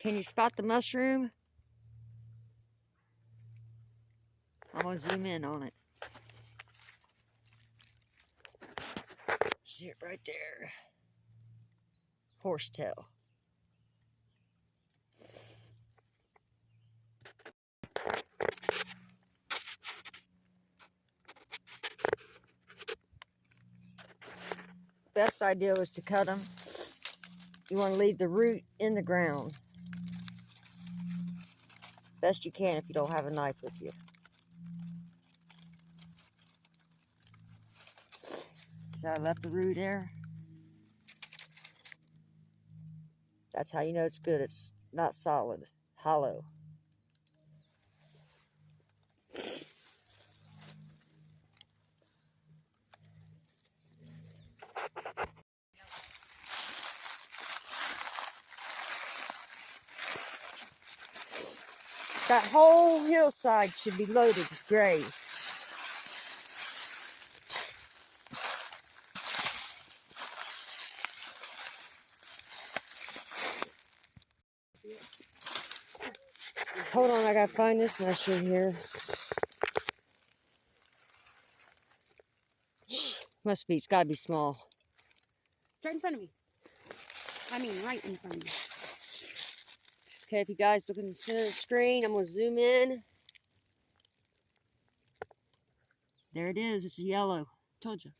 Can you spot the mushroom? I'm going to zoom in on it. See it right there. Horsetail. Best idea is to cut them. You want to leave the root in the ground. Best you can if you don't have a knife with you. So I left the root there. That's how you know it's good. It's not solid, hollow. That whole hillside should be loaded with grays. Hold on, I gotta find this mushroom here. Must be, it's gotta be small. Right in front of me. I mean, right in front of me. Okay, if you guys look in the center of the screen, I'm gonna zoom in. There it is, it's a yellow. Told you.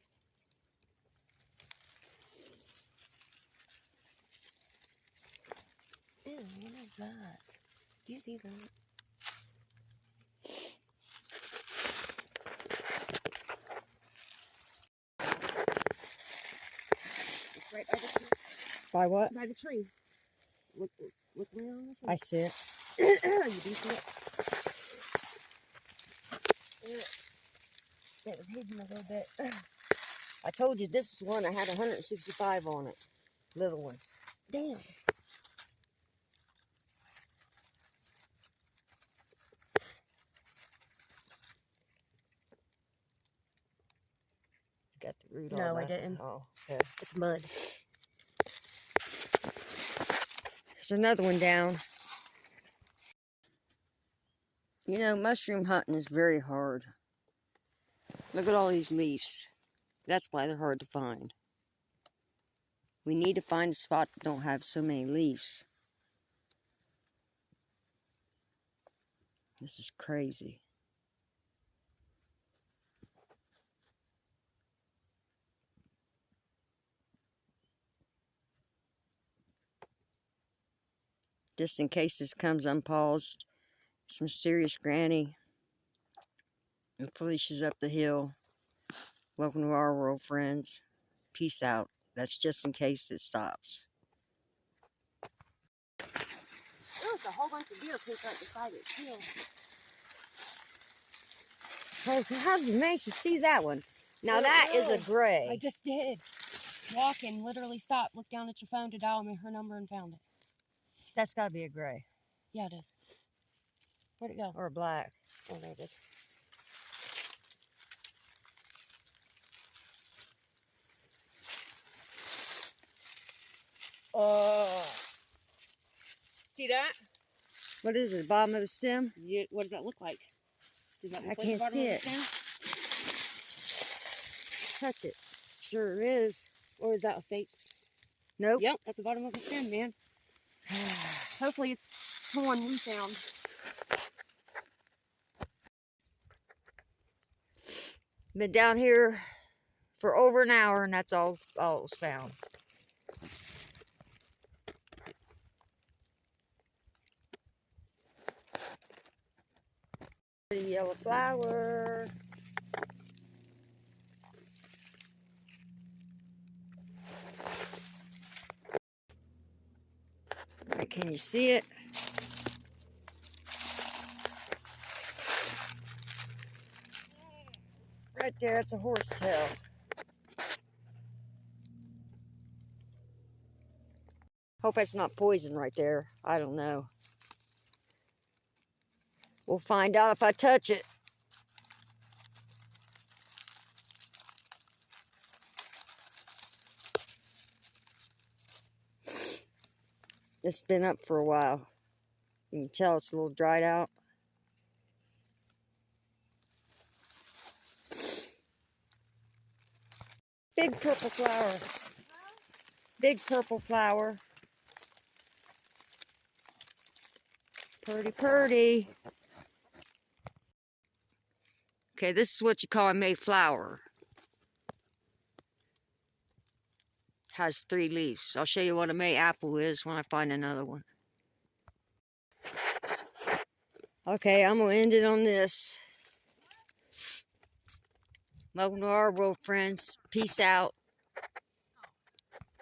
Ew, what is that? Do you see that? It's right by the tree. By what? By the tree. Look me on the tree. I see it. You do see it? It was hidden a little bit. I told you this is one I had 165 on it. Little ones. Damn. Got the root on No, that. I didn't. Oh, okay. It's mud. There's another one down. You know, mushroom hunting is very hard. Look at all these leaves. That's why they're hard to find. We need to find a spot that don't have so many leaves. This is crazy. Just in case this comes unpaused, some serious granny. And Felicia's up the hill. Welcome to our world, friends. Peace out. That's just in case it stops. There's a whole bunch of deer pooped right beside it, too. Hey, how did you manage to see that one? Now that is a gray. I just did. Walking, literally stopped, looked down at your phone to dial me her number and found it. That's got to be a gray. Yeah, it is. Where'd it go? Or a black. Oh, there it is. Oh. See that? What is it, the bottom of the stem? Yeah, what does that look like? Does that look I like can't the bottom see of it. the stem? Touch it. Sure is. Or is that a fake? Nope. Yep, that's the bottom of the stem, man. Hopefully it's the one we found. Been down here for over an hour and that's all it was found. The yellow flower. Right, can you see it? Right there, it's a horsetail. Hope it's not poison right there. I don't know. We'll find out if I touch it. It's been up for a while. You can tell it's a little dried out. Big purple flower. Big purple flower. Purdy, purdy. Okay, this is what you call a Mayflower. Has 3 leaves. I'll show you what a May apple is when I find another one. Okay, I'm going to end it on this. Welcome to our world, friends. Peace out.